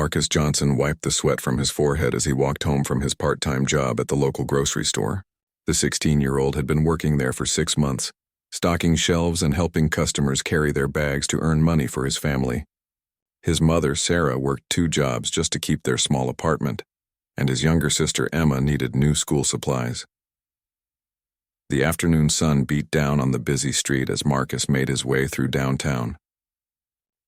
Marcus Johnson wiped the sweat from his forehead as he walked home from his part-time job at the local grocery store. The 16-year-old had been working there for 6 months, stocking shelves and helping customers carry their bags to earn money for his family. His mother, Sarah, worked 2 jobs just to keep their small apartment, and his younger sister, Emma, needed new school supplies. The afternoon sun beat down on the busy street as Marcus made his way through downtown.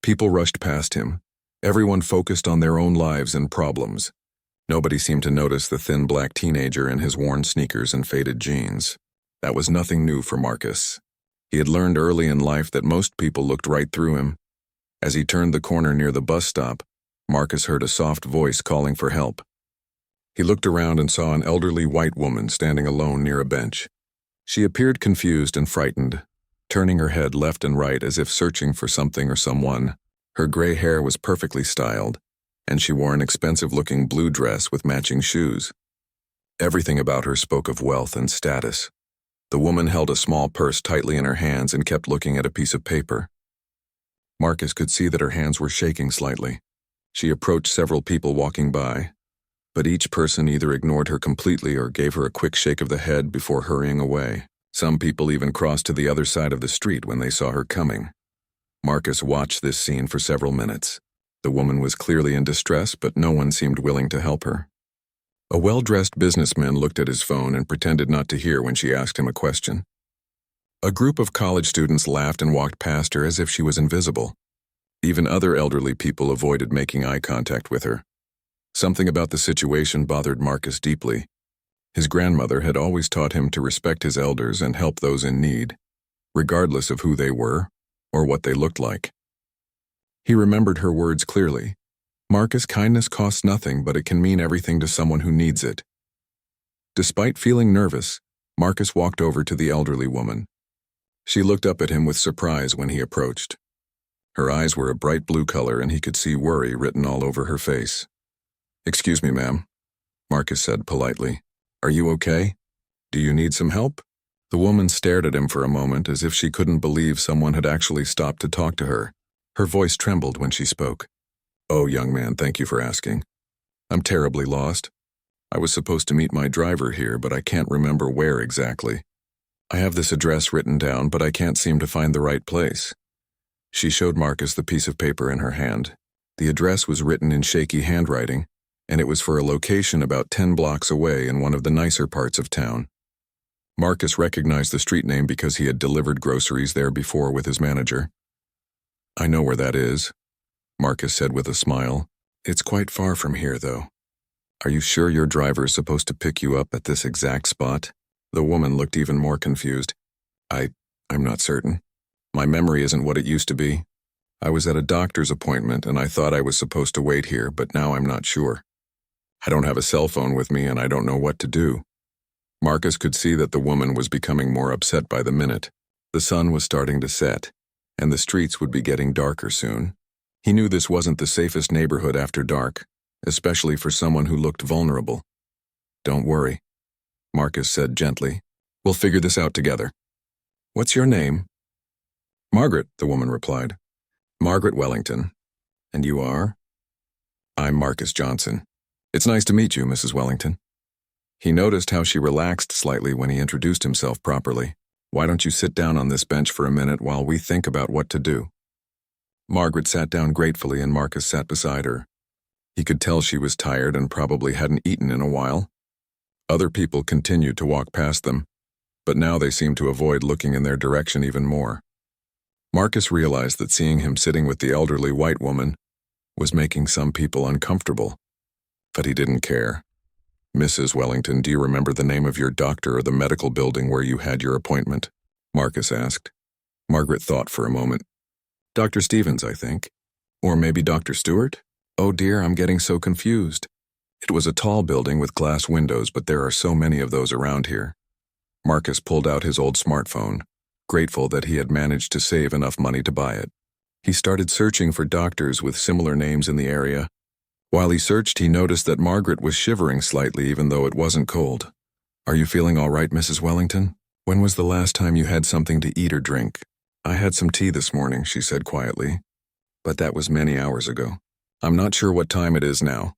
People rushed past him, everyone focused on their own lives and problems. Nobody seemed to notice the thin black teenager in his worn sneakers and faded jeans. That was nothing new for Marcus. He had learned early in life that most people looked right through him. As he turned the corner near the bus stop, Marcus heard a soft voice calling for help. He looked around and saw an elderly white woman standing alone near a bench. She appeared confused and frightened, turning her head left and right as if searching for something or someone. Her gray hair was perfectly styled, and she wore an expensive-looking blue dress with matching shoes. Everything about her spoke of wealth and status. The woman held a small purse tightly in her hands and kept looking at a piece of paper. Marcus could see that her hands were shaking slightly. She approached several people walking by, but each person either ignored her completely or gave her a quick shake of the head before hurrying away. Some people even crossed to the other side of the street when they saw her coming. Marcus watched this scene for several minutes. The woman was clearly in distress, but no one seemed willing to help her. A well-dressed businessman looked at his phone and pretended not to hear when she asked him a question. A group of college students laughed and walked past her as if she was invisible. Even other elderly people avoided making eye contact with her. Something about the situation bothered Marcus deeply. His grandmother had always taught him to respect his elders and help those in need, regardless of who they were or what they looked like. He remembered her words clearly. Marcus, kindness costs nothing, but it can mean everything to someone who needs it. Despite feeling nervous, Marcus walked over to the elderly woman. She looked up at him with surprise when he approached. Her eyes were a bright blue color and he could see worry written all over her face. "Excuse me, ma'am," Marcus said politely. "Are you okay? Do you need some help?" The woman stared at him for a moment as if she couldn't believe someone had actually stopped to talk to her. Her voice trembled when she spoke. "Oh, young man, thank you for asking. I'm terribly lost. I was supposed to meet my driver here, but I can't remember where exactly. I have this address written down, but I can't seem to find the right place." She showed Marcus the piece of paper in her hand. The address was written in shaky handwriting, and it was for a location about 10 blocks away in one of the nicer parts of town. Marcus recognized the street name because he had delivered groceries there before with his manager. "I know where that is," Marcus said with a smile. "It's quite far from here, though. Are you sure your driver is supposed to pick you up at this exact spot?" The woman looked even more confused. I'm not certain. My memory isn't what it used to be. I was at a doctor's appointment and I thought I was supposed to wait here, but now I'm not sure. I don't have a cell phone with me and I don't know what to do." Marcus could see that the woman was becoming more upset by the minute. The sun was starting to set, and the streets would be getting darker soon. He knew this wasn't the safest neighborhood after dark, especially for someone who looked vulnerable. "Don't worry," Marcus said gently. "We'll figure this out together." "What's your name?" "Margaret," the woman replied. "Margaret Wellington. And you are?" "I'm Marcus Johnson. It's nice to meet you, Mrs. Wellington." He noticed how she relaxed slightly when he introduced himself properly. "Why don't you sit down on this bench for a minute while we think about what to do?" Margaret sat down gratefully and Marcus sat beside her. He could tell she was tired and probably hadn't eaten in a while. Other people continued to walk past them, but now they seemed to avoid looking in their direction even more. Marcus realized that seeing him sitting with the elderly white woman was making some people uncomfortable, but he didn't care. "Mrs. Wellington, do you remember the name of your doctor or the medical building where you had your appointment?" Marcus asked. Margaret thought for a moment. "Dr. Stevens, I think. Or maybe Dr. Stewart? Oh dear, I'm getting so confused." It was a tall building with glass windows, but there are so many of those around here. Marcus pulled out his old smartphone, grateful that he had managed to save enough money to buy it. He started searching for doctors with similar names in the area. While he searched, he noticed that Margaret was shivering slightly even though it wasn't cold. "Are you feeling all right, Mrs. Wellington? When was the last time you had something to eat or drink?" "I had some tea this morning," she said quietly, "but that was many hours ago." I'm not sure what time it is now.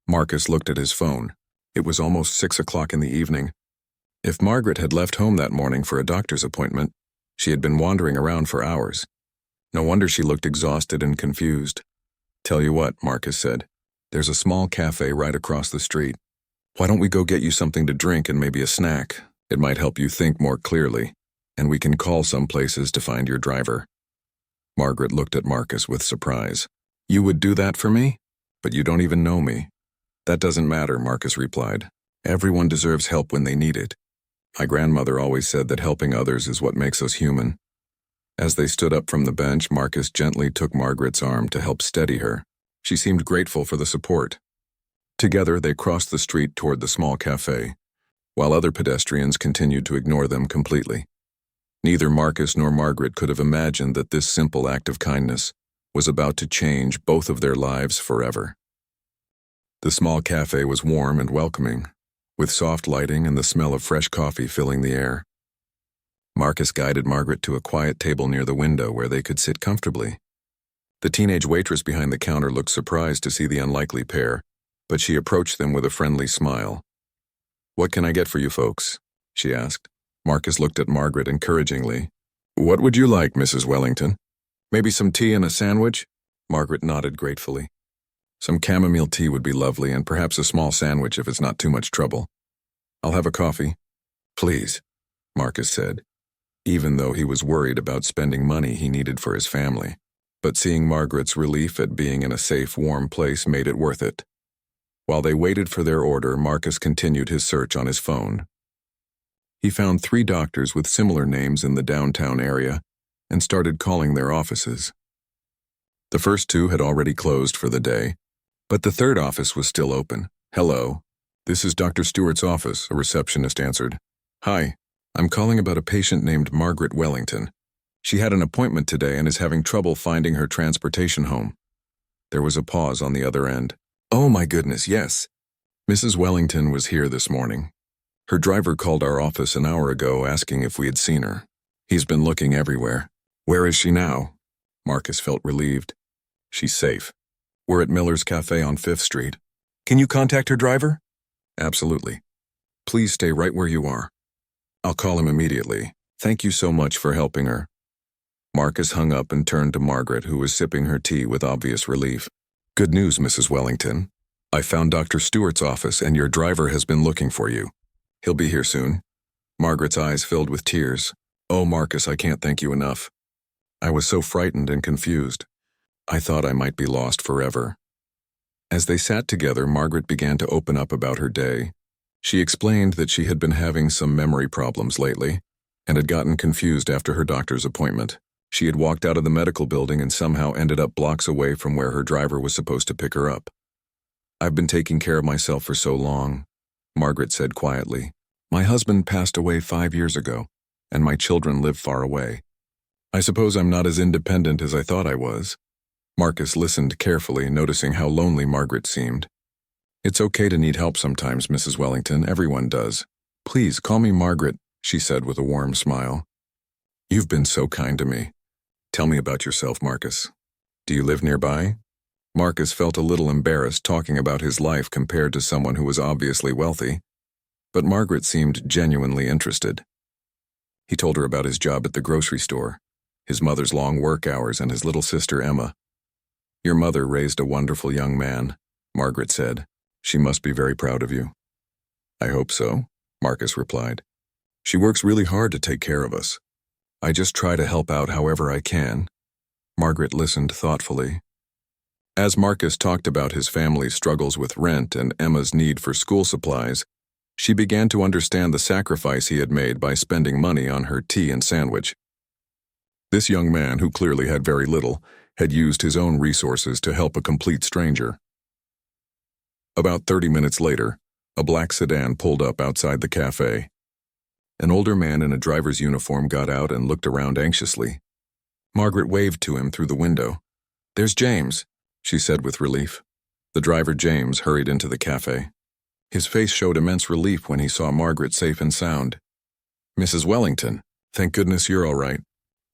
Marcus looked at his phone. It was almost 6 o'clock in the evening. If Margaret had left home that morning for a doctor's appointment, she had been wandering around for hours. No wonder she looked exhausted and confused. Tell you what, Marcus said. There's a small cafe right across the street. Why don't we go get you something to drink and maybe a snack? It might help you think more clearly, and we can call some places to find your driver. Margaret looked at Marcus with surprise. You would do that for me? But you don't even know me. That doesn't matter, Marcus replied. Everyone deserves help when they need it. My grandmother always said that helping others is what makes us human. As they stood up from the bench, Marcus gently took Margaret's arm to help steady her. She seemed grateful for the support. Together, they crossed the street toward the small cafe, while other pedestrians continued to ignore them completely. Neither Marcus nor Margaret could have imagined that this simple act of kindness was about to change both of their lives forever. The small cafe was warm and welcoming, with soft lighting and the smell of fresh coffee filling the air. Marcus guided Margaret to a quiet table near the window where they could sit comfortably. The teenage waitress behind the counter looked surprised to see the unlikely pair, but she approached them with a friendly smile. What can I get for you folks? She asked. Marcus looked at Margaret encouragingly. What would you like, Mrs. Wellington? Maybe some tea and a sandwich? Margaret nodded gratefully. Some chamomile tea would be lovely, and perhaps a small sandwich if it's not too much trouble. I'll have a coffee. Please, Marcus said, even though he was worried about spending money he needed for his family. But seeing Margaret's relief at being in a safe, warm place made it worth it. While they waited for their order, Marcus continued his search on his phone. He found 3 doctors with similar names in the downtown area and started calling their offices. The first 2 had already closed for the day, but the 3rd office was still open. Hello, this is Dr. Stewart's office, a receptionist answered. Hi, I'm calling about a patient named Margaret Wellington. She had an appointment today and is having trouble finding her transportation home. There was a pause on the other end. Oh my goodness, yes. Mrs. Wellington was here this morning. Her driver called our office an hour ago asking if we had seen her. He's been looking everywhere. Where is she now? Marcus felt relieved. She's safe. We're at Miller's Cafe on 5th Street. Can you contact her driver? Absolutely. Please stay right where you are. I'll call him immediately. Thank you so much for helping her. Marcus hung up and turned to Margaret, who was sipping her tea with obvious relief. Good news, Mrs. Wellington. I found Dr. Stewart's office and your driver has been looking for you. He'll be here soon. Margaret's eyes filled with tears. Oh, Marcus, I can't thank you enough. I was so frightened and confused. I thought I might be lost forever. As they sat together, Margaret began to open up about her day. She explained that she had been having some memory problems lately and had gotten confused after her doctor's appointment. She had walked out of the medical building and somehow ended up blocks away from where her driver was supposed to pick her up. I've been taking care of myself for so long, Margaret said quietly. My husband passed away 5 years ago, and my children live far away. I suppose I'm not as independent as I thought I was. Marcus listened carefully, noticing how lonely Margaret seemed. It's okay to need help sometimes, Mrs. Wellington. Everyone does. Please call me Margaret, she said with a warm smile. You've been so kind to me. Tell me about yourself, Marcus. Do you live nearby? Marcus felt a little embarrassed talking about his life compared to someone who was obviously wealthy, but Margaret seemed genuinely interested. He told her about his job at the grocery store, his mother's long work hours, and his little sister Emma. Your mother raised a wonderful young man, Margaret said. She must be very proud of you. I hope so, Marcus replied. She works really hard to take care of us. I just try to help out however I can. Margaret listened thoughtfully. As Marcus talked about his family's struggles with rent and Emma's need for school supplies, she began to understand the sacrifice he had made by spending money on her tea and sandwich. This young man, who clearly had very little, had used his own resources to help a complete stranger. About 30 minutes later, a black sedan pulled up outside the cafe. An older man in a driver's uniform got out and looked around anxiously. Margaret waved to him through the window. There's James, she said with relief. The driver, James, hurried into the cafe. His face showed immense relief when he saw Margaret safe and sound. Mrs. Wellington, thank goodness you're all right.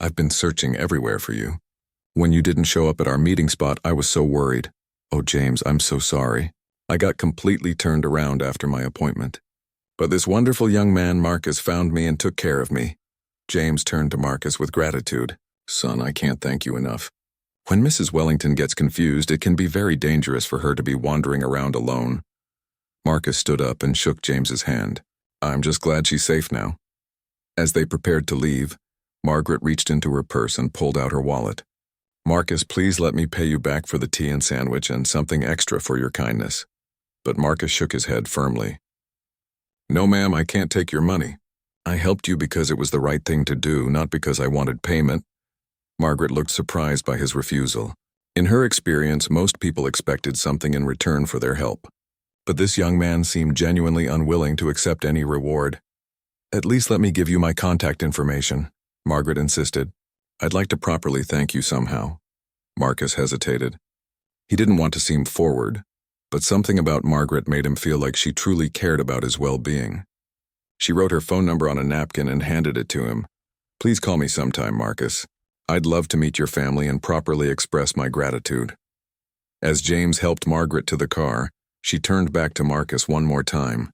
I've been searching everywhere for you. When you didn't show up at our meeting spot, I was so worried. "Oh, James, I'm so sorry. I got completely turned around after my appointment. But this wonderful young man, Marcus, found me and took care of me." James turned to Marcus with gratitude. "Son, I can't thank you enough. When Mrs. Wellington gets confused, it can be very dangerous for her to be wandering around alone." Marcus stood up and shook James's hand. "I'm just glad she's safe now." As they prepared to leave, Margaret reached into her purse and pulled out her wallet. "Marcus, please let me pay you back for the tea and sandwich and something extra for your kindness." But Marcus shook his head firmly. "No, ma'am, I can't take your money. I helped you because it was the right thing to do, not because I wanted payment." Margaret looked surprised by his refusal. In her experience, most people expected something in return for their help. But this young man seemed genuinely unwilling to accept any reward. "At least let me give you my contact information," Margaret insisted. "I'd like to properly thank you somehow." Marcus hesitated. He didn't want to seem forward, but something about Margaret made him feel like she truly cared about his well-being. She wrote her phone number on a napkin and handed it to him. "Please call me sometime, Marcus. I'd love to meet your family and properly express my gratitude." As James helped Margaret to the car, she turned back to Marcus one more time.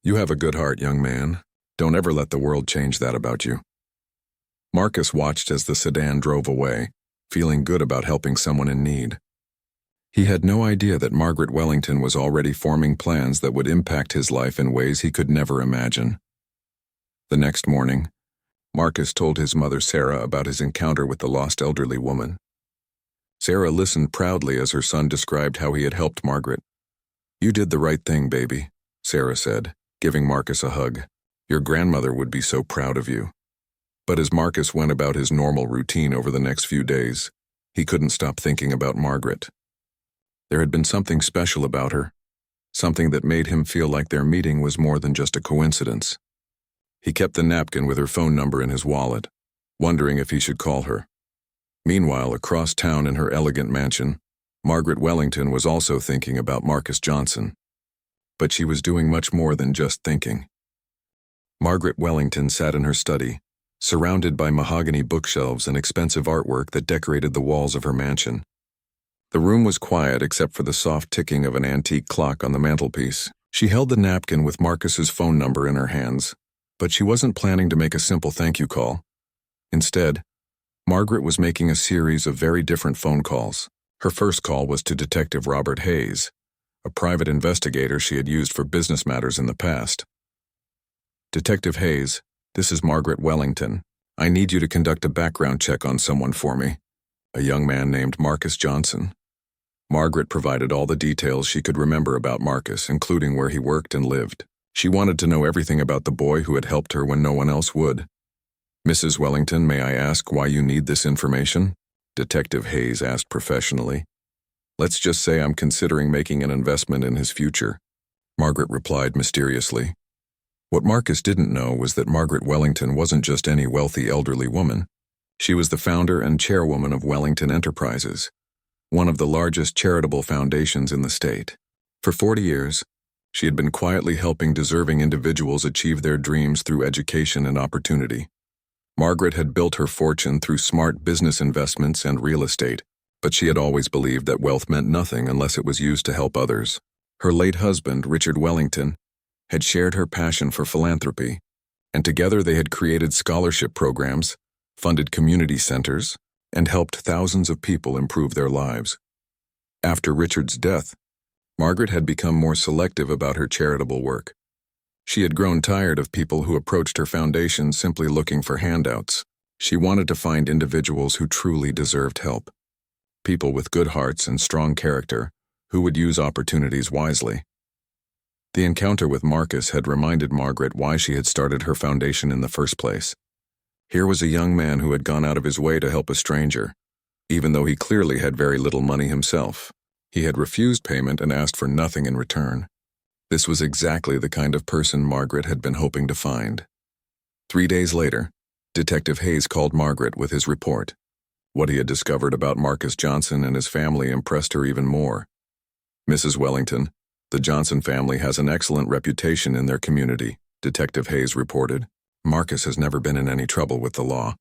"You have a good heart, young man. Don't ever let the world change that about you." Marcus watched as the sedan drove away, feeling good about helping someone in need. He had no idea that Margaret Wellington was already forming plans that would impact his life in ways he could never imagine. The next morning, Marcus told his mother Sarah about his encounter with the lost elderly woman. Sarah listened proudly as her son described how he had helped Margaret. "You did the right thing, baby," Sarah said, giving Marcus a hug. "Your grandmother would be so proud of you." But as Marcus went about his normal routine over the next few days, he couldn't stop thinking about Margaret. There had been something special about her, something that made him feel like their meeting was more than just a coincidence. He kept the napkin with her phone number in his wallet, wondering if he should call her. Meanwhile, across town in her elegant mansion, Margaret Wellington was also thinking about Marcus Johnson. But she was doing much more than just thinking. Margaret Wellington sat in her study, surrounded by mahogany bookshelves and expensive artwork that decorated the walls of her mansion. The room was quiet except for the soft ticking of an antique clock on the mantelpiece. She held the napkin with Marcus's phone number in her hands, but she wasn't planning to make a simple thank you call. Instead, Margaret was making a series of very different phone calls. Her first call was to Detective Robert Hayes, a private investigator she had used for business matters in the past. "Detective Hayes, this is Margaret Wellington. I need you to conduct a background check on someone for me. A young man named Marcus Johnson." Margaret provided all the details she could remember about Marcus, including where he worked and lived. She wanted to know everything about the boy who had helped her when no one else would. "Mrs. Wellington, may I ask why you need this information?" Detective Hayes asked professionally. "Let's just say I'm considering making an investment in his future," Margaret replied mysteriously. What Marcus didn't know was that Margaret Wellington wasn't just any wealthy elderly woman. She was the founder and chairwoman of Wellington Enterprises, one of the largest charitable foundations in the state. For 40 years, she had been quietly helping deserving individuals achieve their dreams through education and opportunity. Margaret had built her fortune through smart business investments and real estate, but she had always believed that wealth meant nothing unless it was used to help others. Her late husband, Richard Wellington, had shared her passion for philanthropy, and together they had created scholarship programs, funded community centers, and helped thousands of people improve their lives. After Richard's death, Margaret had become more selective about her charitable work. She had grown tired of people who approached her foundation simply looking for handouts. She wanted to find individuals who truly deserved help. People with good hearts and strong character who would use opportunities wisely. The encounter with Marcus had reminded Margaret why she had started her foundation in the first place. Here was a young man who had gone out of his way to help a stranger, even though he clearly had very little money himself. He had refused payment and asked for nothing in return. This was exactly the kind of person Margaret had been hoping to find. 3 days later, Detective Hayes called Margaret with his report. What he had discovered about Marcus Johnson and his family impressed her even more. "Mrs. Wellington, the Johnson family has an excellent reputation in their community," Detective Hayes reported. "Marcus has never been in any trouble with the law.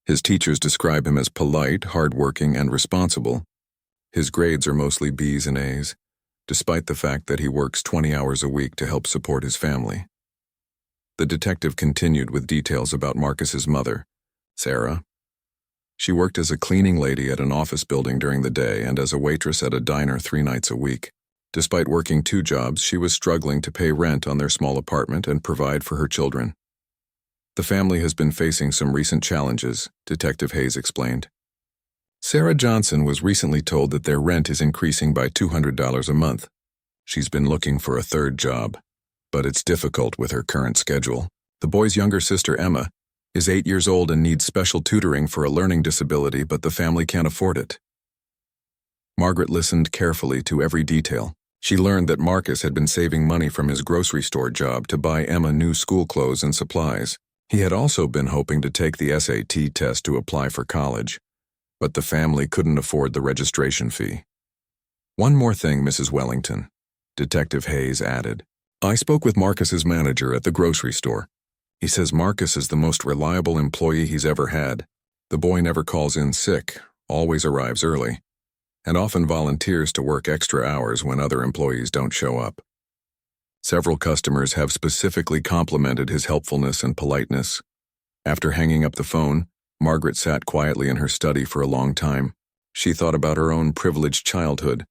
His teachers describe him as polite, hardworking, and responsible. His grades are mostly B's and A's, despite the fact that he works 20 hours a week to help support his family. The detective continued with details about Marcus's mother, Sarah. She worked as a cleaning lady at an office building during the day and as a waitress at a diner 3 nights a week. Despite working 2 jobs, she was struggling to pay rent on their small apartment and provide for her children. The family has been facing some recent challenges, Detective Hayes explained. Sarah Johnson was recently told that their rent is increasing by $200 a month. She's been looking for a 3rd job, but it's difficult with her current schedule. The boy's younger sister, Emma, is 8 years old and needs special tutoring for a learning disability, but the family can't afford it. Margaret listened carefully to every detail. She learned that Marcus had been saving money from his grocery store job to buy Emma new school clothes and supplies. He had also been hoping to take the SAT test to apply for college, but the family couldn't afford the registration fee. One more thing, Mrs. Wellington, Detective Hayes added. I spoke with Marcus's manager at the grocery store. He says Marcus is the most reliable employee he's ever had. The boy never calls in sick, always arrives early, and often volunteers to work extra hours when other employees don't show up. Several customers have specifically complimented his helpfulness and politeness. After hanging up the phone, Margaret sat quietly in her study for a long time. She thought about her own privileged childhood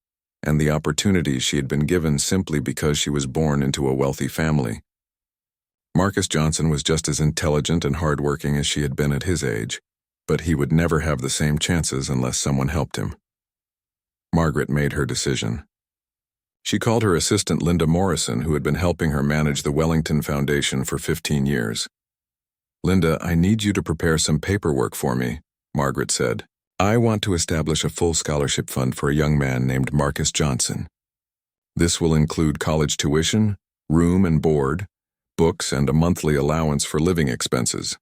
and the opportunities she had been given simply because she was born into a wealthy family. Marcus Johnson was just as intelligent and hardworking as she had been at his age, but he would never have the same chances unless someone helped him. Margaret made her decision. She called her assistant Linda Morrison, who had been helping her manage the Wellington Foundation for 15 years. Linda, I need you to prepare some paperwork for me, Margaret said. I want to establish a full scholarship fund for a young man named Marcus Johnson. This will include college tuition, room and board, books, and a monthly allowance for living expenses.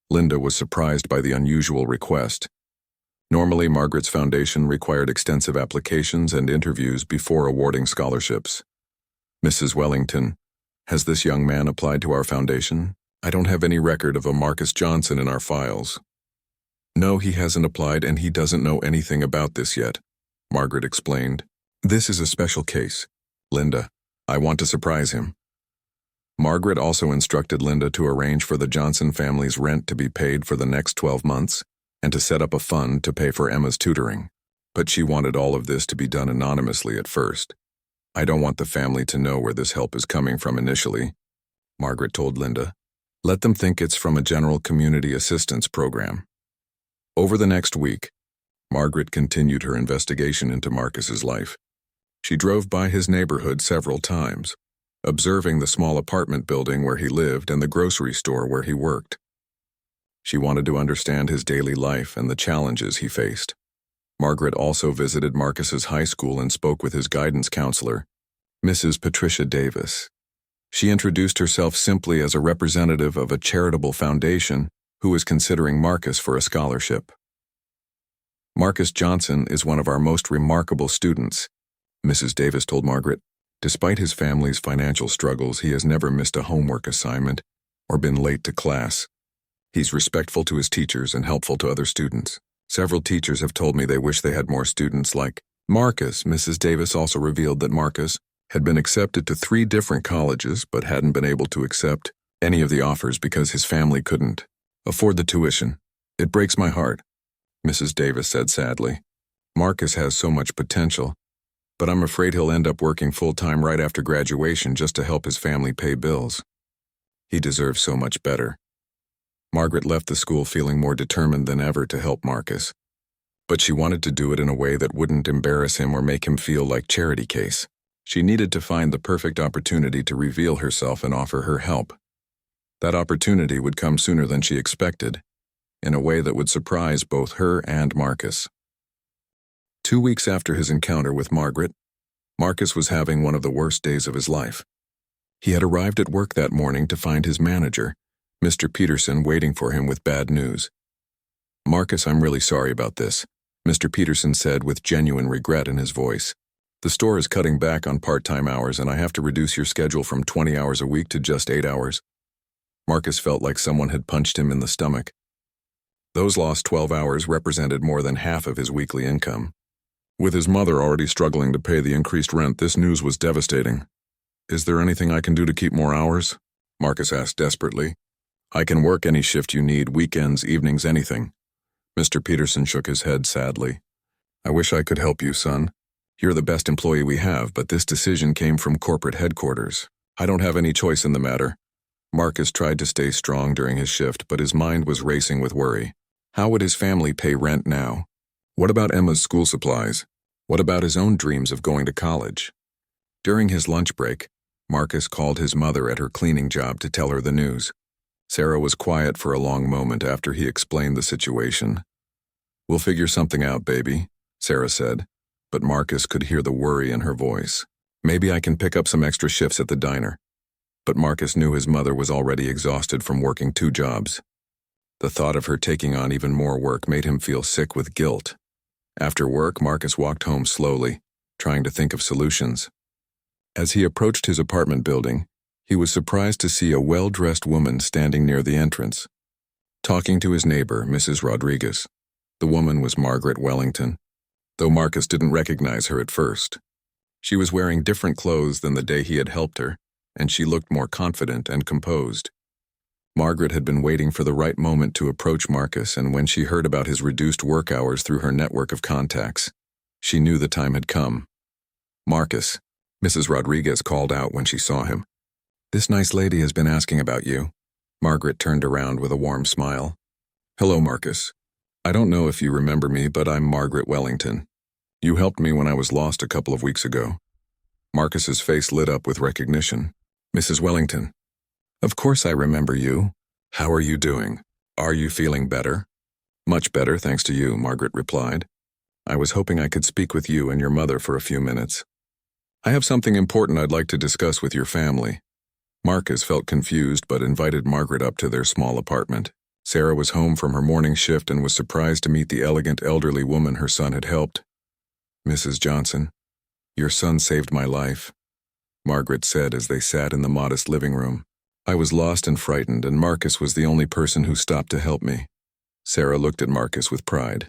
Linda was surprised by the unusual request. Normally, Margaret's foundation required extensive applications and interviews before awarding scholarships. Mrs. Wellington, has this young man applied to our foundation? I don't have any record of a Marcus Johnson in our files. No, he hasn't applied and he doesn't know anything about this yet, Margaret explained. This is a special case. Linda, I want to surprise him. Margaret also instructed Linda to arrange for the Johnson family's rent to be paid for the next 12 months and to set up a fund to pay for Emma's tutoring. But she wanted all of this to be done anonymously at first. I don't want the family to know where this help is coming from initially, Margaret told Linda. Let them think it's from a general community assistance program. Over the next week, Margaret continued her investigation into Marcus's life. She drove by his neighborhood several times, observing the small apartment building where he lived and the grocery store where he worked. She wanted to understand his daily life and the challenges he faced. Margaret also visited Marcus's high school and spoke with his guidance counselor, Mrs. Patricia Davis. She introduced herself simply as a representative of a charitable foundation who was considering Marcus for a scholarship. Marcus Johnson is one of our most remarkable students, Mrs. Davis told Margaret. Despite his family's financial struggles, he has never missed a homework assignment or been late to class. He's respectful to his teachers and helpful to other students. Several teachers have told me they wish they had more students like Marcus. Mrs. Davis also revealed that Marcus had been accepted to 3 different colleges but hadn't been able to accept any of the offers because his family couldn't afford the tuition. It breaks my heart, Mrs. Davis said sadly. Marcus has so much potential, but I'm afraid he'll end up working full-time right after graduation just to help his family pay bills. He deserves so much better. Margaret left the school feeling more determined than ever to help Marcus, but she wanted to do it in a way that wouldn't embarrass him or make him feel like charity case. She needed to find the perfect opportunity to reveal herself and offer her help. That opportunity would come sooner than she expected, in a way that would surprise both her and Marcus. 2 weeks after his encounter with Margaret, Marcus was having one of the worst days of his life. He had arrived at work that morning to find his manager, Mr. Peterson, waiting for him with bad news. Marcus, I'm really sorry about this, Mr. Peterson said with genuine regret in his voice. The store is cutting back on part-time hours and I have to reduce your schedule from 20 hours a week to just 8 hours. Marcus felt like someone had punched him in the stomach. Those lost 12 hours represented more than half of his weekly income. With his mother already struggling to pay the increased rent, this news was devastating. Is there anything I can do to keep more hours? Marcus asked desperately. I can work any shift you need, weekends, evenings, anything. Mr. Peterson shook his head sadly. I wish I could help you, son. You're the best employee we have, but this decision came from corporate headquarters. I don't have any choice in the matter. Marcus tried to stay strong during his shift, but his mind was racing with worry. How would his family pay rent now? What about Emma's school supplies? What about his own dreams of going to college? During his lunch break, Marcus called his mother at her cleaning job to tell her the news. Sarah was quiet for a long moment after he explained the situation. We'll figure something out, baby, Sarah said, but Marcus could hear the worry in her voice. Maybe I can pick up some extra shifts at the diner. But Marcus knew his mother was already exhausted from working 2 jobs. The thought of her taking on even more work made him feel sick with guilt. After work, Marcus walked home slowly, trying to think of solutions. As he approached his apartment building, he was surprised to see a well-dressed woman standing near the entrance, talking to his neighbor, Mrs. Rodriguez. The woman was Margaret Wellington, though Marcus didn't recognize her at first. She was wearing different clothes than the day he had helped her, and she looked more confident and composed. Margaret had been waiting for the right moment to approach Marcus, and when she heard about his reduced work hours through her network of contacts, she knew the time had come. Marcus, Mrs. Rodriguez called out when she saw him. This nice lady has been asking about you. Margaret turned around with a warm smile. Hello, Marcus. I don't know if you remember me, but I'm Margaret Wellington. You helped me when I was lost a couple of weeks ago. Marcus's face lit up with recognition. Mrs. Wellington. Of course I remember you. How are you doing? Are you feeling better? Much better, thanks to you, Margaret replied. I was hoping I could speak with you and your mother for a few minutes. I have something important I'd like to discuss with your family. Marcus felt confused but invited Margaret up to their small apartment. Sarah was home from her morning shift and was surprised to meet the elegant elderly woman her son had helped. Mrs. Johnson, your son saved my life, Margaret said as they sat in the modest living room. I was lost and frightened, and Marcus was the only person who stopped to help me. Sarah looked at Marcus with pride.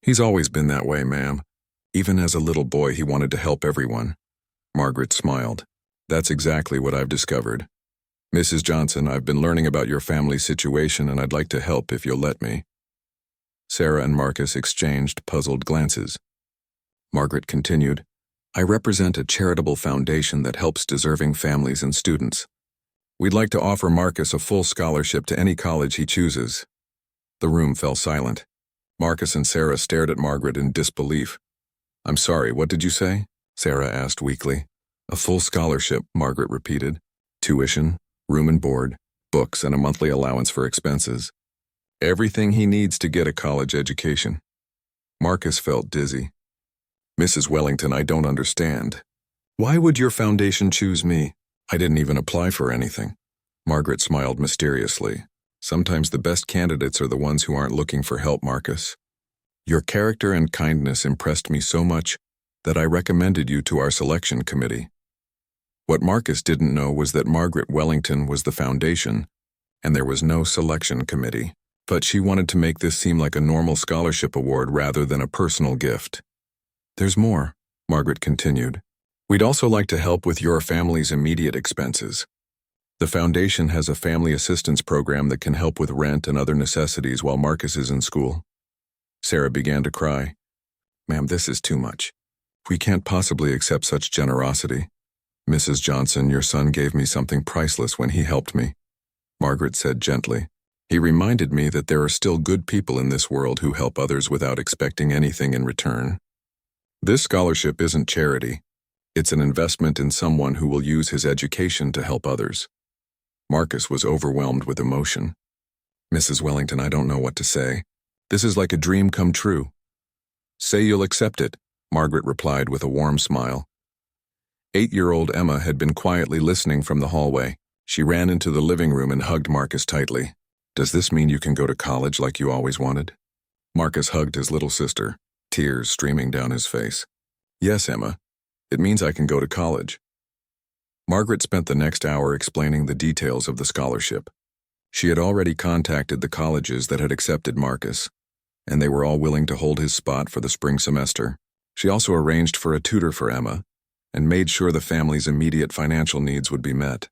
He's always been that way, ma'am. Even as a little boy, he wanted to help everyone. Margaret smiled. That's exactly what I've discovered. Mrs. Johnson, I've been learning about your family's situation, and I'd like to help if you'll let me. Sarah and Marcus exchanged puzzled glances. Margaret continued, I represent a charitable foundation that helps deserving families and students. We'd like to offer Marcus a full scholarship to any college he chooses. The room fell silent. Marcus and Sarah stared at Margaret in disbelief. I'm sorry, what did you say? Sarah asked weakly. A full scholarship, Margaret repeated. Tuition, room and board, books, and a monthly allowance for expenses. Everything he needs to get a college education. Marcus felt dizzy. Mrs. Wellington, I don't understand. Why would your foundation choose me? I didn't even apply for anything. Margaret smiled mysteriously. Sometimes the best candidates are the ones who aren't looking for help, Marcus. Your character and kindness impressed me so much that I recommended you to our selection committee. What Marcus didn't know was that Margaret Wellington was the foundation, and there was no selection committee. But she wanted to make this seem like a normal scholarship award rather than a personal gift. There's more, Margaret continued. We'd also like to help with your family's immediate expenses. The foundation has a family assistance program that can help with rent and other necessities while Marcus is in school. Sarah began to cry. Ma'am, this is too much. We can't possibly accept such generosity. Mrs. Johnson, your son gave me something priceless when he helped me, Margaret said gently. He reminded me that there are still good people in this world who help others without expecting anything in return. This scholarship isn't charity. It's an investment in someone who will use his education to help others. Marcus was overwhelmed with emotion. Mrs. Wellington, I don't know what to say. This is like a dream come true. Say you'll accept it, Margaret replied with a warm smile. 8-year-old Emma had been quietly listening from the hallway. She ran into the living room and hugged Marcus tightly. Does this mean you can go to college like you always wanted? Marcus hugged his little sister, tears streaming down his face. Yes, Emma. It means I can go to college. Margaret spent the next hour explaining the details of the scholarship. She had already contacted the colleges that had accepted Marcus, and they were all willing to hold his spot for the spring semester. She also arranged for a tutor for Emma and made sure the family's immediate financial needs would be met.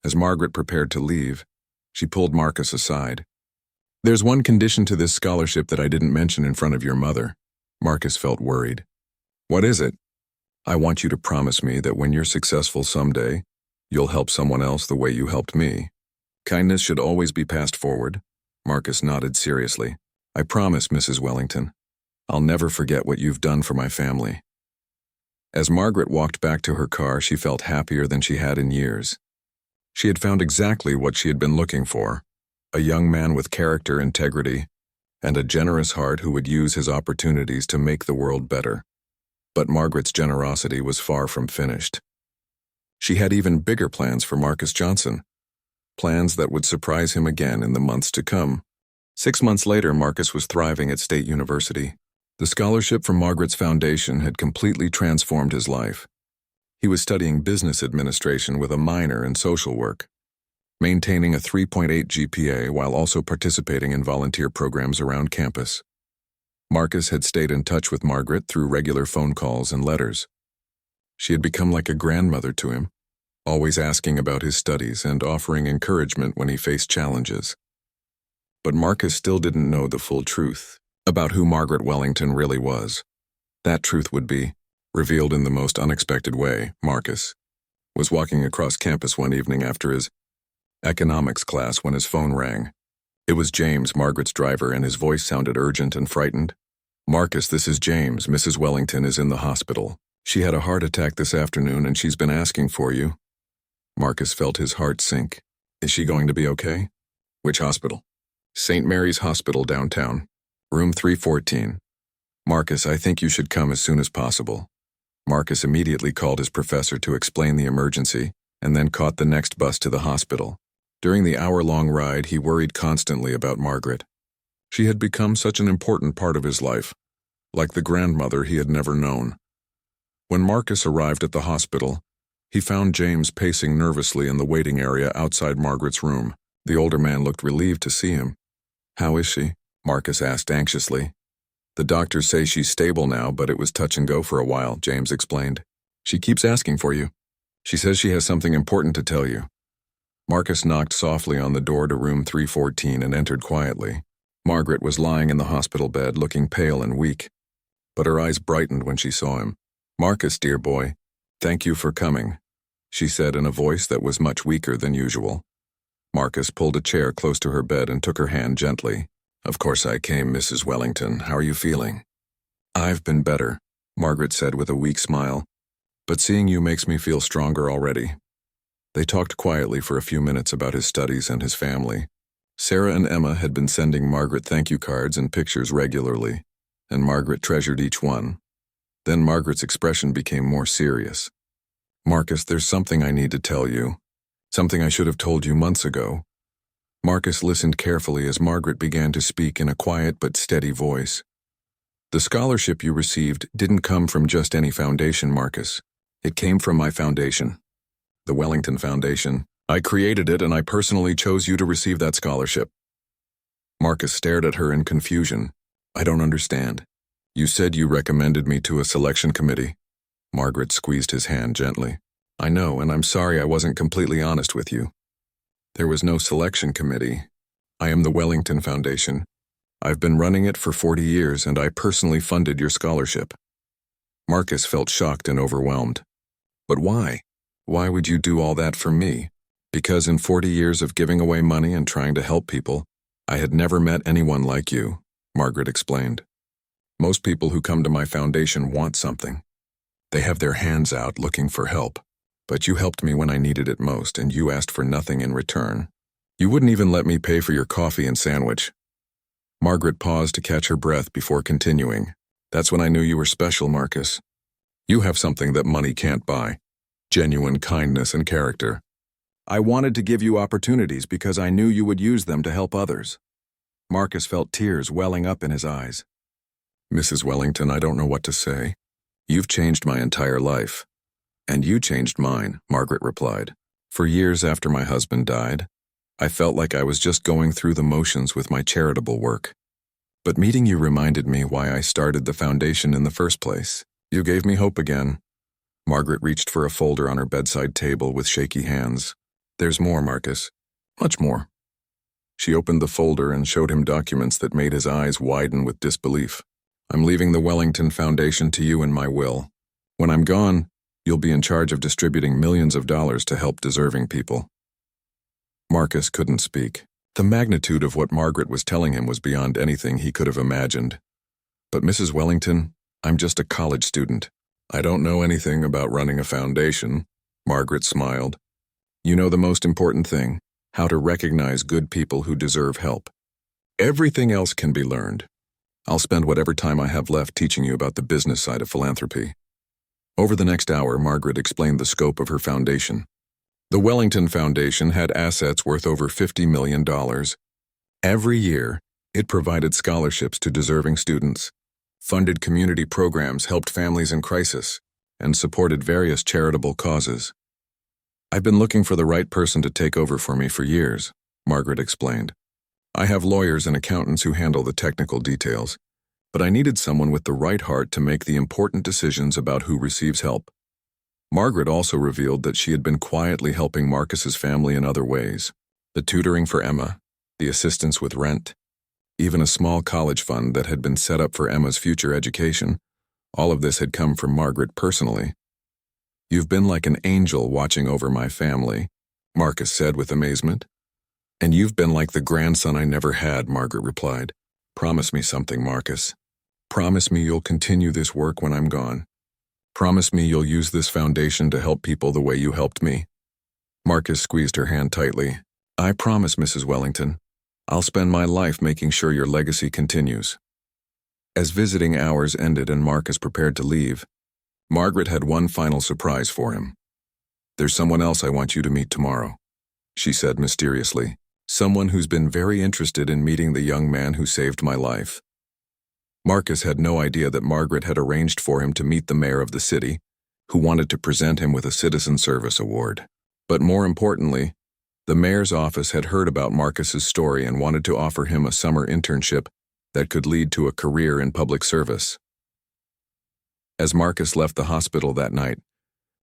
As Margaret prepared to leave, she pulled Marcus aside. "There's one condition to this scholarship that I didn't mention in front of your mother." Marcus felt worried. "What is it?" "I want you to promise me that when you're successful someday, you'll help someone else the way you helped me. Kindness should always be passed forward." Marcus nodded seriously. "I promise, Mrs. Wellington. I'll never forget what you've done for my family." As Margaret walked back to her car, she felt happier than she had in years. She had found exactly what she had been looking for: a young man with character, integrity, and a generous heart who would use his opportunities to make the world better. But Margaret's generosity was far from finished. She had even bigger plans for Marcus Johnson, plans that would surprise him again in the months to come. 6 months later, Marcus was thriving at State University. The scholarship from Margaret's foundation had completely transformed his life. He was studying business administration with a minor in social work, maintaining a 3.8 GPA while also participating in volunteer programs around campus. Marcus had stayed in touch with Margaret through regular phone calls and letters. She had become like a grandmother to him, always asking about his studies and offering encouragement when he faced challenges. But Marcus still didn't know the full truth about who Margaret Wellington really was. That truth would be revealed in the most unexpected way. Marcus was walking across campus one evening after his economics class when his phone rang. It was James, Margaret's driver, and his voice sounded urgent and frightened. "Marcus, this is James. Mrs. Wellington is in the hospital. She had a heart attack this afternoon and she's been asking for you." Marcus felt his heart sink. "Is she going to be okay?" "Which hospital?" "St. Mary's Hospital downtown. Room 314. "Marcus, I think you should come as soon as possible." Marcus immediately called his professor to explain the emergency and then caught the next bus to the hospital. During the hour-long ride, he worried constantly about Margaret. She had become such an important part of his life, like the grandmother he had never known. When Marcus arrived at the hospital, he found James pacing nervously in the waiting area outside Margaret's room. The older man looked relieved to see him. "How is she?" Marcus asked anxiously. "The doctors say she's stable now, but it was touch and go for a while," James explained. "She keeps asking for you. She says she has something important to tell you." Marcus knocked softly on the door to room 314 and entered quietly. Margaret was lying in the hospital bed, looking pale and weak, but her eyes brightened when she saw him. "Marcus, dear boy, thank you for coming," she said in a voice that was much weaker than usual. Marcus pulled a chair close to her bed and took her hand gently. "Of course I came, Mrs. Wellington. How are you feeling?" "I've been better," Margaret said with a weak smile, "but seeing you makes me feel stronger already." They talked quietly for a few minutes about his studies and his family. Sarah and Emma had been sending Margaret thank you cards and pictures regularly, and Margaret treasured each one. Then Margaret's expression became more serious. "Marcus, there's something I need to tell you. Something I should have told you months ago." Marcus listened carefully as Margaret began to speak in a quiet but steady voice. "The scholarship you received didn't come from just any foundation, Marcus. It came from my foundation, the Wellington Foundation. I created it and I personally chose you to receive that scholarship." Marcus stared at her in confusion. "I don't understand. You said you recommended me to a selection committee." Margaret squeezed his hand gently. "I know, and I'm sorry I wasn't completely honest with you. There was no selection committee. I am the Wellington Foundation. I've been running it for 40 years, and I personally funded your scholarship." Marcus felt shocked and overwhelmed. "But why? Why would you do all that for me?" "Because in 40 years of giving away money and trying to help people, I had never met anyone like you," Margaret explained. "Most people who come to my foundation want something. They have their hands out looking for help. But you helped me when I needed it most, and you asked for nothing in return. You wouldn't even let me pay for your coffee and sandwich." Margaret paused to catch her breath before continuing. "That's when I knew you were special, Marcus. You have something that money can't buy: genuine kindness and character. I wanted to give you opportunities because I knew you would use them to help others." Marcus felt tears welling up in his eyes. "Mrs. Wellington, I don't know what to say. You've changed my entire life." "And you changed mine," Margaret replied. "For years after my husband died, I felt like I was just going through the motions with my charitable work. But meeting you reminded me why I started the foundation in the first place. You gave me hope again. Margaret reached for a folder on her bedside table with shaky hands. There's more, Marcus. Much more. She opened the folder and showed him documents that made his eyes widen with disbelief. I'm leaving the Wellington Foundation to you in my will. When I'm gone, you'll be in charge of distributing millions of dollars to help deserving people. Marcus couldn't speak. The magnitude of what Margaret was telling him was beyond anything he could have imagined. But Mrs. Wellington, I'm just a college student. I don't know anything about running a foundation. Margaret smiled. You know the most important thing, how to recognize good people who deserve help. Everything else can be learned. I'll spend whatever time I have left teaching you about the business side of philanthropy. Over the next hour, Margaret explained the scope of her foundation. The Wellington Foundation had assets worth over $50 million. Every year, it provided scholarships to deserving students, funded community programs, helped families in crisis, and supported various charitable causes. I've been looking for the right person to take over for me for years, Margaret explained. I have lawyers and accountants who handle the technical details, but I needed someone with the right heart to make the important decisions about who receives help. Margaret also revealed that she had been quietly helping Marcus's family in other ways. The tutoring for Emma, the assistance with rent, even a small college fund that had been set up for Emma's future education. All of this had come from Margaret personally. You've been like an angel watching over my family, Marcus said with amazement. And you've been like the grandson I never had, Margaret replied. Promise me something, Marcus. Promise me you'll continue this work when I'm gone. Promise me you'll use this foundation to help people the way you helped me. Marcus squeezed her hand tightly. I promise, Mrs. Wellington. I'll spend my life making sure your legacy continues. As visiting hours ended and Marcus prepared to leave, Margaret had one final surprise for him. There's someone else I want you to meet tomorrow, she said mysteriously. Someone who's been very interested in meeting the young man who saved my life. Marcus had no idea that Margaret had arranged for him to meet the mayor of the city, who wanted to present him with a citizen service award. But more importantly, the mayor's office had heard about Marcus's story and wanted to offer him a summer internship that could lead to a career in public service. As Marcus left the hospital that night,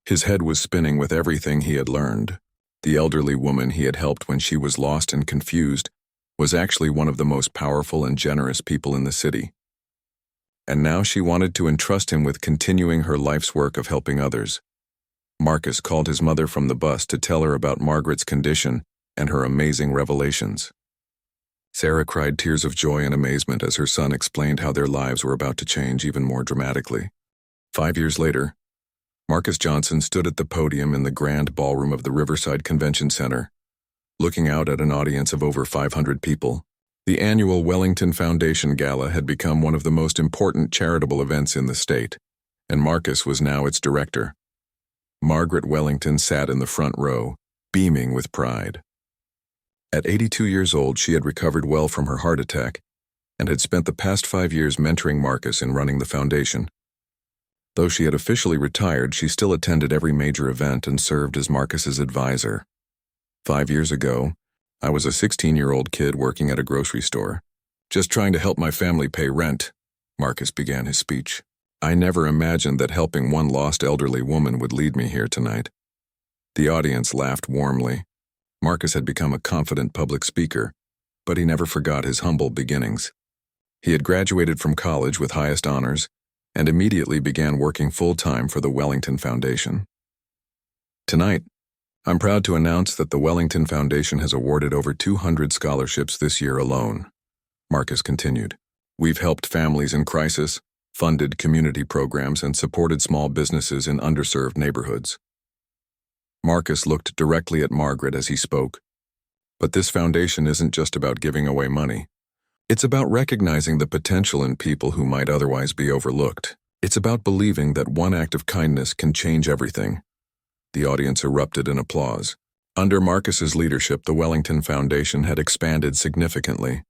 his head was spinning with everything he had learned. The elderly woman he had helped when she was lost and confused was actually one of the most powerful and generous people in the city. And now she wanted to entrust him with continuing her life's work of helping others. Marcus called his mother from the bus to tell her about Margaret's condition and her amazing revelations. Sarah cried tears of joy and amazement as her son explained how their lives were about to change even more dramatically. 5 years later, Marcus Johnson stood at the podium in the grand ballroom of the Riverside Convention Center, looking out at an audience of over 500 people. The annual Wellington Foundation Gala had become one of the most important charitable events in the state, and Marcus was now its director. Margaret Wellington sat in the front row, beaming with pride. At 82 years old, she had recovered well from her heart attack and had spent the past 5 years mentoring Marcus in running the foundation. Though she had officially retired, she still attended every major event and served as Marcus's advisor. 5 years ago, I was a 16-year-old kid working at a grocery store, just trying to help my family pay rent, Marcus began his speech. I never imagined that helping one lost elderly woman would lead me here tonight. The audience laughed warmly. Marcus had become a confident public speaker, but he never forgot his humble beginnings. He had graduated from college with highest honors and immediately began working full-time for the Wellington Foundation. Tonight, I'm proud to announce that the Wellington Foundation has awarded over 200 scholarships this year alone, Marcus continued. We've helped families in crisis, funded community programs, and supported small businesses in underserved neighborhoods. Marcus looked directly at Margaret as he spoke. But this foundation isn't just about giving away money. It's about recognizing the potential in people who might otherwise be overlooked. It's about believing that one act of kindness can change everything. The audience erupted in applause. Under Marcus's leadership, the Wellington Foundation had expanded significantly.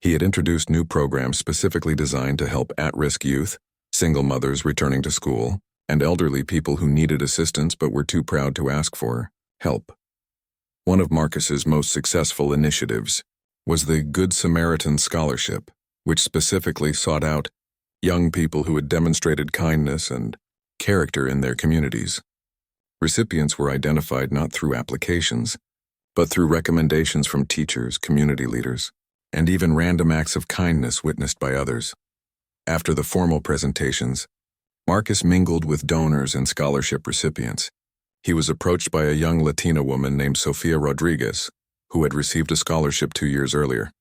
He had introduced new programs specifically designed to help at-risk youth, single mothers returning to school, and elderly people who needed assistance but were too proud to ask for help. One of Marcus's most successful initiatives was the Good Samaritan Scholarship. which specifically sought out young people who had demonstrated kindness and character in their communities. Recipients were identified not through applications, but through recommendations from teachers, community leaders, and even random acts of kindness witnessed by others. After the formal presentations, Marcus mingled with donors and scholarship recipients. He was approached by a young Latina woman named Sofia Rodriguez, who had received a scholarship 2 years earlier.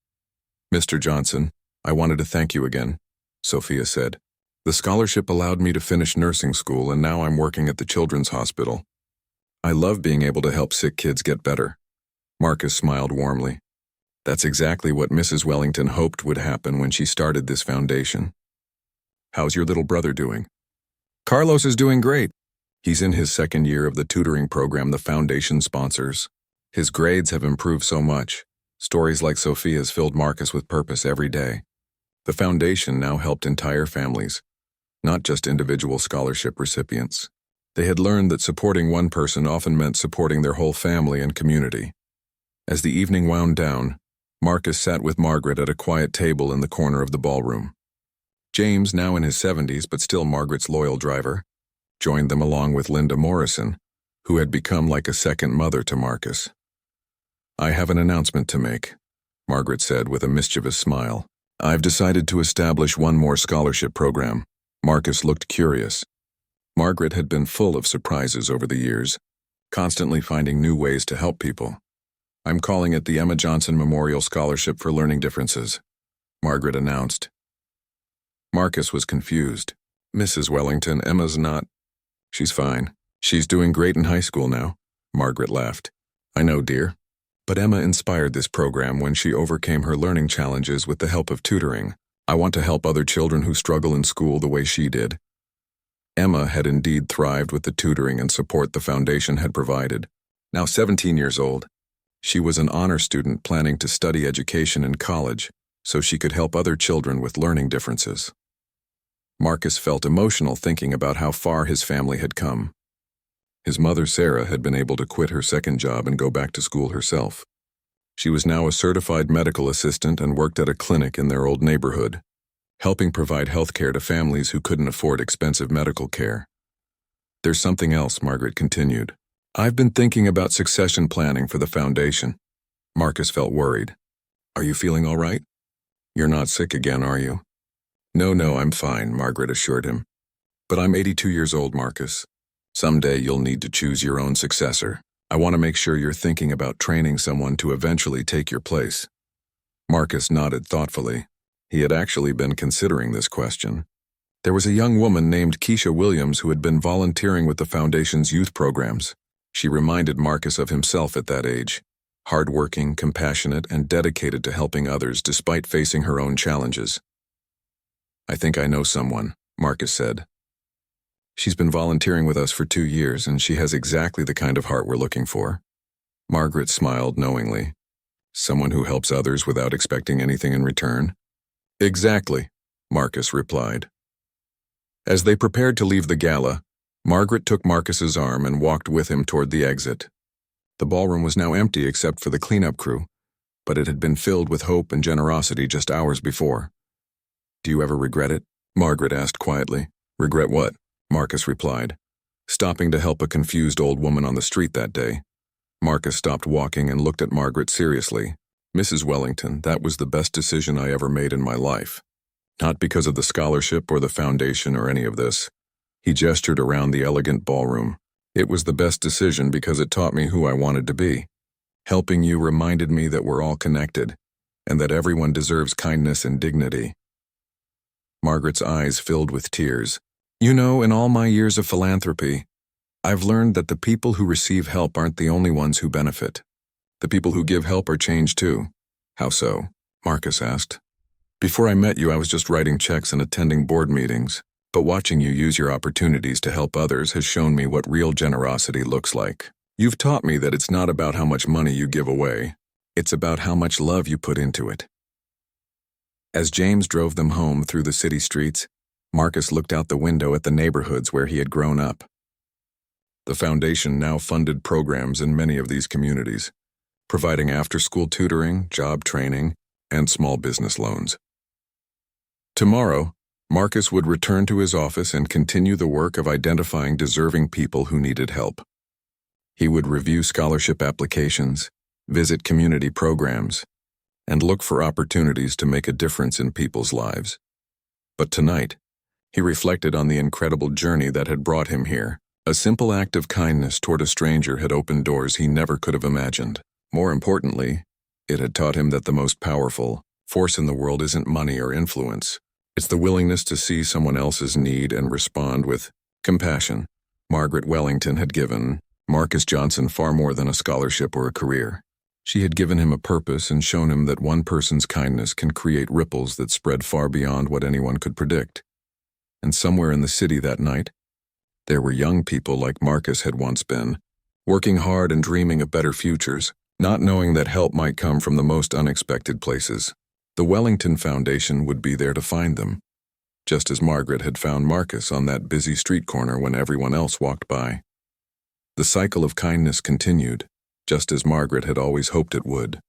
"Mr. Johnson, I wanted to thank you again," Sofia said. "The scholarship allowed me to finish nursing school, and now I'm working at the Children's Hospital. I love being able to help sick kids get better." Marcus smiled warmly. That's exactly what Mrs. Wellington hoped would happen when she started this foundation. "How's your little brother doing?" "Carlos is doing great. He's in his 2nd year of the tutoring program the foundation sponsors. His grades have improved so much. Stories like Sophia's filled Marcus with purpose every day. The foundation now helped entire families, not just individual scholarship recipients. They had learned that supporting one person often meant supporting their whole family and community. As the evening wound down, Marcus sat with Margaret at a quiet table in the corner of the ballroom. James, now in his 70s but still Margaret's loyal driver, joined them along with Linda Morrison, who had become like a second mother to Marcus. "I have an announcement to make," Margaret said with a mischievous smile. "I've decided to establish one more scholarship program." Marcus looked curious. Margaret had been full of surprises over the years, constantly finding new ways to help people. "I'm calling it the Emma Johnson Memorial Scholarship for Learning Differences," Margaret announced. Marcus was confused. "Mrs. Wellington, Emma's not..." "She's fine. She's doing great in high school now," Margaret laughed. "I know, dear. But Emma inspired this program when she overcame her learning challenges with the help of tutoring. I want to help other children who struggle in school the way she did." Emma had indeed thrived with the tutoring and support the foundation had provided. Now 17 years old, she was an honor student planning to study education in college so she could help other children with learning differences. Marcus felt emotional thinking about how far his family had come. His mother, Sarah, had been able to quit her 2nd job and go back to school herself. She was now a certified medical assistant and worked at a clinic in their old neighborhood, helping provide health care to families who couldn't afford expensive medical care. "There's something else," Margaret continued. "I've been thinking about succession planning for the foundation." Marcus felt worried. "Are you feeling all right? You're not sick again, are you?" No, I'm fine," Margaret assured him. "But I'm 82 years old, Marcus. Someday you'll need to choose your own successor. I want to make sure you're thinking about training someone to eventually take your place." Marcus nodded thoughtfully. He had actually been considering this question. There was a young woman named Keisha Williams who had been volunteering with the foundation's youth programs. She reminded Marcus of himself at that age, hardworking, compassionate, and dedicated to helping others despite facing her own challenges. "I think I know someone," Marcus said. "She's been volunteering with us for 2 years, and she has exactly the kind of heart we're looking for." Margaret smiled knowingly. "Someone who helps others without expecting anything in return?" "Exactly," Marcus replied. As they prepared to leave the gala, Margaret took Marcus's arm and walked with him toward the exit. The ballroom was now empty except for the cleanup crew, but it had been filled with hope and generosity just hours before. "Do you ever regret it?" Margaret asked quietly. "Regret what?" Marcus replied. "Stopping to help a confused old woman on the street that day." Marcus stopped walking and looked at Margaret seriously. "Mrs. Wellington, that was the best decision I ever made in my life. Not because of the scholarship or the foundation or any of this." He gestured around the elegant ballroom. "It was the best decision because it taught me who I wanted to be. Helping you reminded me that we're all connected, and that everyone deserves kindness and dignity." Margaret's eyes filled with tears. "You know, in all my years of philanthropy, I've learned that the people who receive help aren't the only ones who benefit. The people who give help are changed too." "How so?" Marcus asked. "Before I met you, I was just writing checks and attending board meetings, but watching you use your opportunities to help others has shown me what real generosity looks like. You've taught me that it's not about how much money you give away, it's about how much love you put into it." As James drove them home through the city streets, Marcus looked out the window at the neighborhoods where he had grown up. The foundation now funded programs in many of these communities, providing after-school tutoring, job training, and small business loans. Tomorrow, Marcus would return to his office and continue the work of identifying deserving people who needed help. He would review scholarship applications, visit community programs, and look for opportunities to make a difference in people's lives. But tonight, he reflected on the incredible journey that had brought him here. A simple act of kindness toward a stranger had opened doors he never could have imagined. More importantly, it had taught him that the most powerful force in the world isn't money or influence. It's the willingness to see someone else's need and respond with compassion. Margaret Wellington had given Marcus Johnson far more than a scholarship or a career. She had given him a purpose and shown him that one person's kindness can create ripples that spread far beyond what anyone could predict. And somewhere in the city that night, there were young people like Marcus had once been, working hard and dreaming of better futures, not knowing that help might come from the most unexpected places. The Wellington Foundation would be there to find them, just as Margaret had found Marcus on that busy street corner when everyone else walked by. The cycle of kindness continued, just as Margaret had always hoped it would.